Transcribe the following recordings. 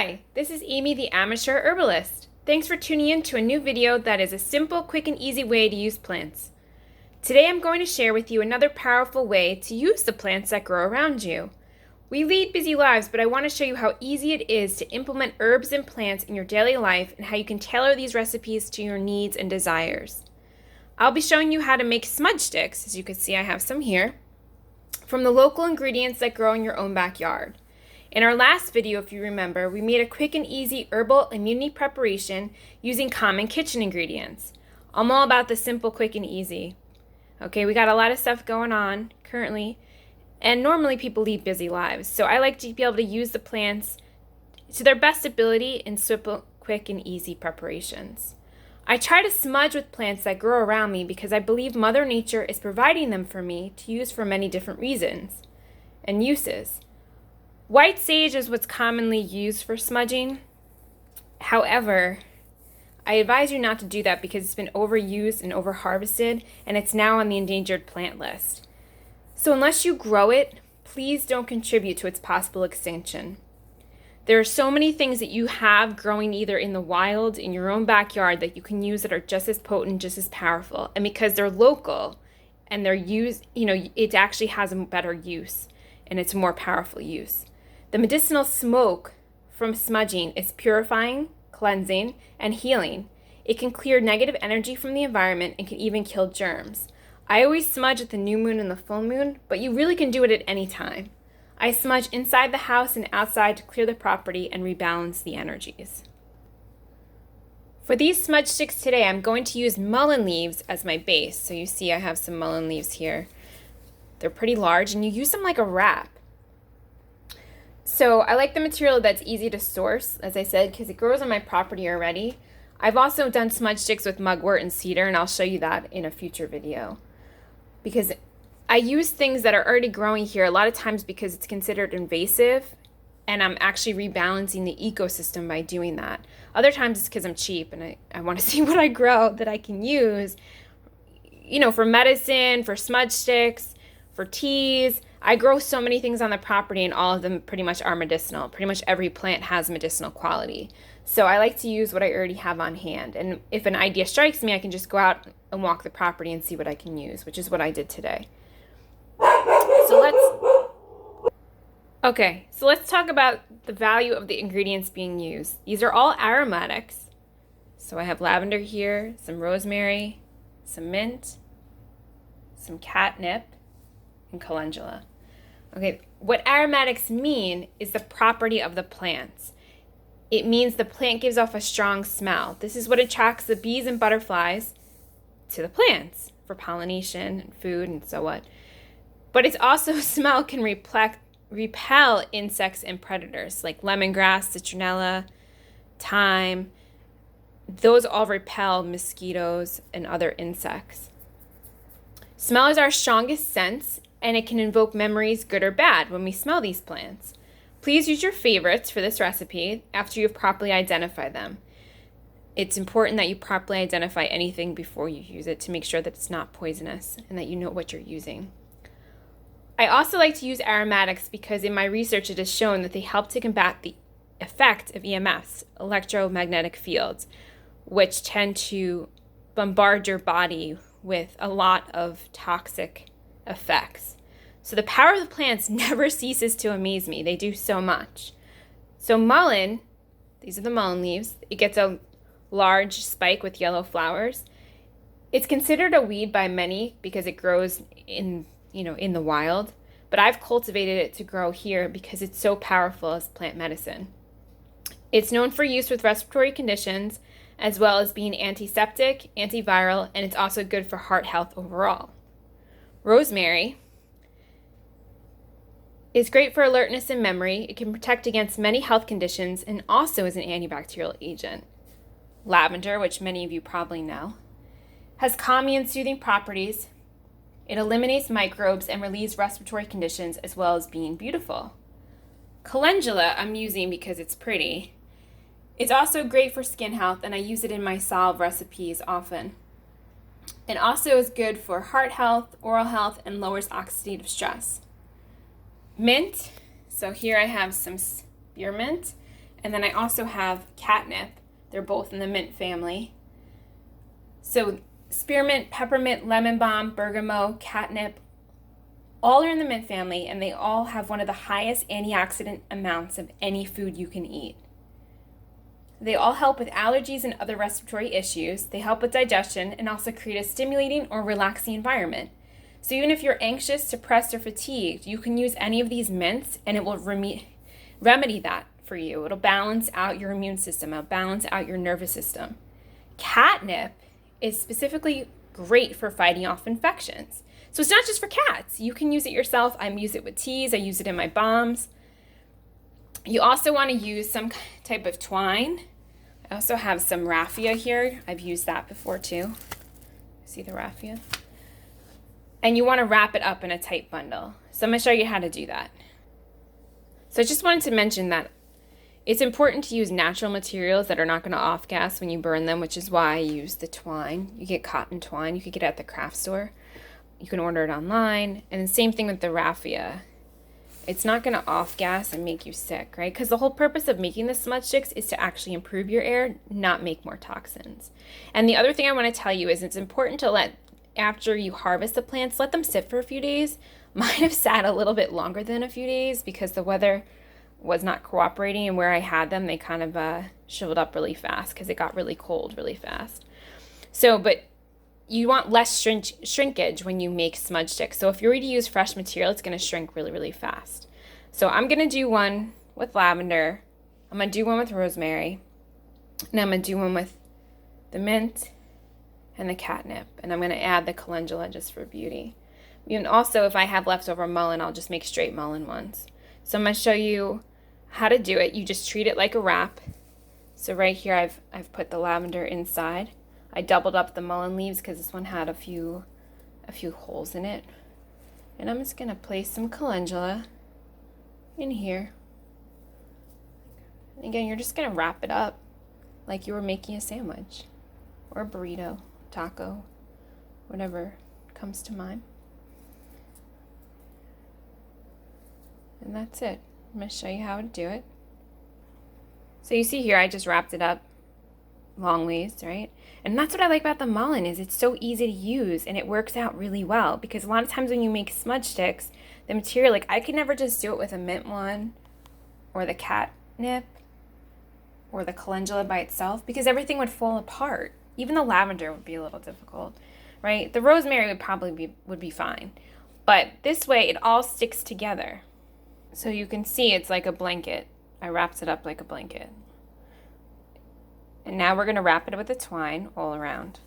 Hi, this is Amy, the amateur herbalist. Thanks for tuning in to a new video that is a simple, quick, and easy way to use plants. Today I'm going to share with you another powerful way to use the plants that grow around you. We lead busy lives, but I want to show you how easy it is to implement herbs and plants in your daily life and how you can tailor these recipes to your needs and desires. I'll be showing you how to make smudge sticks, as you can see I have some here, from the local ingredients that grow in your own backyard. In our last video, if you remember, we made a quick and easy herbal immunity preparation using common kitchen ingredients. I'm all about the simple, quick, and easy. Okay, we got a lot of stuff going on currently, and normally people lead busy lives, so I like to be able to use the plants to their best ability in simple, quick, and easy preparations. I try to smudge with plants that grow around me because I believe Mother Nature is providing them for me to use for many different reasons and uses. White sage is what's commonly used for smudging. However, I advise you not to do that because it's been overused and overharvested, and it's now on the endangered plant list. So unless you grow it, please don't contribute to its possible extinction. There are so many things that you have growing either in the wild, in your own backyard, that you can use that are just as potent, just as powerful. And because they're local and they're used, it actually has a better use and it's a more powerful use. The medicinal smoke from smudging is purifying, cleansing, and healing. It can clear negative energy from the environment and can even kill germs. I always smudge at the new moon and the full moon, but you really can do it at any time. I smudge inside the house and outside to clear the property and rebalance the energies. For these smudge sticks today, I'm going to use mullein leaves as my base. So you see I have some mullein leaves here. They're pretty large and you use them like a wrap. So I like the material that's easy to source, as I said, because it grows on my property already. I've also done smudge sticks with mugwort and cedar, and I'll show you that in a future video. Because I use things that are already growing here a lot of times because it's considered invasive, and I'm actually rebalancing the ecosystem by doing that. Other times it's because I'm cheap and I want to see what I grow that I can use, for medicine, for smudge sticks, for teas. I grow so many things on the property and all of them pretty much are medicinal. Pretty much every plant has medicinal quality. So I like to use what I already have on hand. And if an idea strikes me, I can just go out and walk the property and see what I can use, which is what I did today. So let's talk about the value of the ingredients being used. These are all aromatics. So I have lavender here, some rosemary, some mint, some catnip, and calendula. Okay, what aromatics mean is the property of the plants. It means the plant gives off a strong smell. This is what attracts the bees and butterflies to the plants for pollination and food and so on. But it's also smell can repel insects and predators like lemongrass, citronella, thyme. Those all repel mosquitoes and other insects. Smell is our strongest sense, and it can invoke memories, good or bad, when we smell these plants. Please use your favorites for this recipe after you've properly identified them. It's important that you properly identify anything before you use it to make sure that it's not poisonous and that you know what you're using. I also like to use aromatics because in my research it has shown that they help to combat the effect of EMFs, electromagnetic fields, which tend to bombard your body with a lot of toxic effects. So the power of the plants never ceases to amaze me. They do so much. So mullein, these are the mullein leaves. It gets a large spike with yellow flowers. It's considered a weed by many because it grows in the wild, but I've cultivated it to grow here because it's so powerful as plant medicine. It's known for use with respiratory conditions as well as being antiseptic, antiviral, and it's also good for heart health overall. Rosemary is great for alertness and memory. It can protect against many health conditions and also is an antibacterial agent. Lavender, which many of you probably know, has calming and soothing properties. It eliminates microbes and relieves respiratory conditions as well as being beautiful. Calendula I'm using because it's pretty. It's also great for skin health and I use it in my salve recipes often. It also is good for heart health, oral health, and lowers oxidative stress. Mint, so here I have some spearmint, And then I also have catnip. They're both in the mint family. So spearmint, peppermint, lemon balm, bergamot, catnip, all are in the mint family, and they all have one of the highest antioxidant amounts of any food you can eat. They all help with allergies and other respiratory issues. They help with digestion and also create a stimulating or relaxing environment. So even if you're anxious, depressed, or fatigued, you can use any of these mints and it will remedy that for you. It'll balance out your immune system. It'll balance out your nervous system. Catnip is specifically great for fighting off infections. So it's not just for cats. You can use it yourself. I use it with teas. I use it in my balms. You also want to use some type of twine. I also have some raffia here. I've used that before too. See the raffia? And you want to wrap it up in a tight bundle. So I'm going to show you how to do that. So I just wanted to mention that it's important to use natural materials that are not going to off-gas when you burn them, which is why I use the twine. You get cotton twine. You could get it at the craft store. You can order it online. And the same thing with the raffia. It's not going to off-gas and make you sick, right? Because the whole purpose of making the smudge sticks is to actually improve your air, not make more toxins. And the other thing I want to tell you is it's important to after you harvest the plants, let them sit for a few days. Mine have sat a little bit longer than a few days because the weather was not cooperating, and where I had them, they kind of shriveled up really fast because it got really cold really fast. So, but you want less shrinkage when you make smudge sticks. So if you're going to use fresh material, it's going to shrink really, really fast. So I'm going to do one with lavender. I'm going to do one with rosemary. And I'm going to do one with the mint and the catnip. And I'm going to add the calendula just for beauty. And also, if I have leftover mullein, I'll just make straight mullein ones. So I'm going to show you how to do it. You just treat it like a wrap. So right here, I've put the lavender inside. I doubled up the mullein leaves because this one had a few holes in it. And I'm just going to place some calendula in here. And again, you're just going to wrap it up like you were making a sandwich or a burrito, taco, whatever comes to mind. And that's it. I'm going to show you how to do it. So you see here, I just wrapped it up long ways, right? And that's what I like about the mullein is it's so easy to use and it works out really well because a lot of times when you make smudge sticks, the material, like I could never just do it with a mint one or the catnip or the calendula by itself because everything would fall apart. Even the lavender would be a little difficult, right? The rosemary would probably be fine. But this way it all sticks together. So you can see it's like a blanket. I wrapped it up like a blanket. And now we're going to wrap it with the twine all around.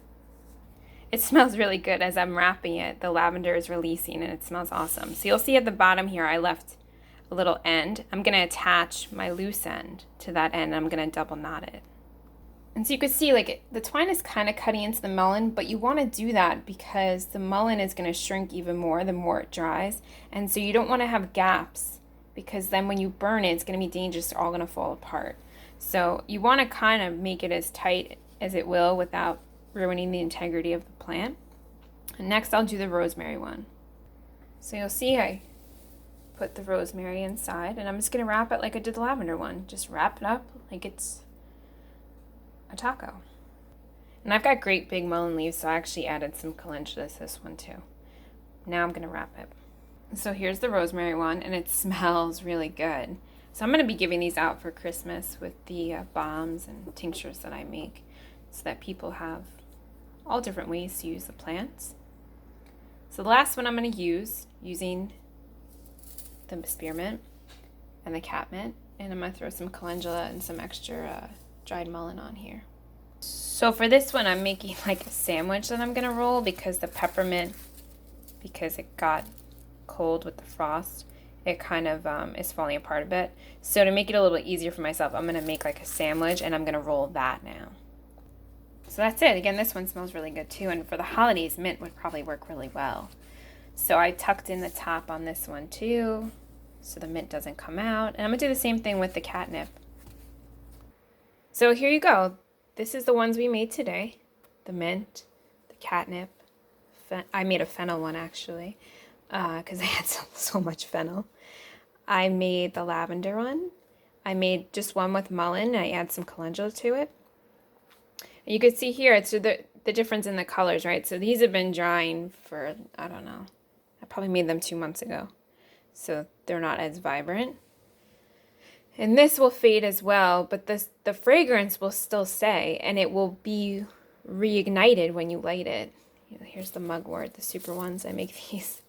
It smells really good as I'm wrapping it. The lavender is releasing and it smells awesome. So you'll see at the bottom here I left a little end. I'm going to attach my loose end to that end and I'm going to double knot it. And so you can see like the twine is kind of cutting into the mullein, but you want to do that because the mullein is going to shrink even more the more it dries. And so you don't want to have gaps because then when you burn it, it's going to be dangerous. They're all going to fall apart. So you want to kind of make it as tight as it will without ruining the integrity of the plant. And next I'll do the rosemary one. So you'll see I put the rosemary inside and I'm just going to wrap it like I did the lavender one. Just wrap it up like it's a taco. And I've got great big mullein leaves, so I actually added some calendula to this one too. Now I'm going to wrap it. So here's the rosemary one and it smells really good. So I'm going to be giving these out for Christmas with the balms and tinctures that I make so that people have all different ways to use the plants. So the last one I'm going to use using the spearmint and the catmint, and I'm going to throw some calendula and some extra dried mullein on here. So for this one I'm making like a sandwich that I'm going to roll because the peppermint, because it got cold with the frost, it kind of is falling apart a bit. So to make it a little bit easier for myself, I'm going to make like a sandwich and I'm going to roll that now. So that's it. Again, this one smells really good too. And for the holidays, mint would probably work really well. So I tucked in the top on this one too, so the mint doesn't come out. And I'm going to do the same thing with the catnip. So here you go. This is the ones we made today. The mint, the catnip. I made a fennel one actually, because I had so much fennel. I made the lavender one. I made just one with mullein. I add some calendula to it. And you can see here, it's the difference in the colors, right? So these have been drying for, I don't know, I probably made them 2 months ago. So they're not as vibrant. And this will fade as well, but the fragrance will still stay, and it will be reignited when you light it. Here's the mugwort, the super ones. I make these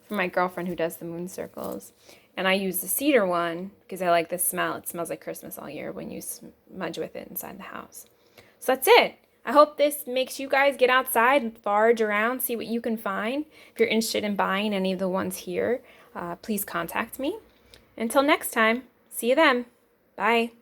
for my girlfriend who does the moon circles. And I use the cedar one because I like the smell. It smells like Christmas all year when you smudge with it inside the house. So that's it. I hope this makes you guys get outside and forage around, see what you can find. If you're interested in buying any of the ones here, please contact me. Until next time, see you then. Bye.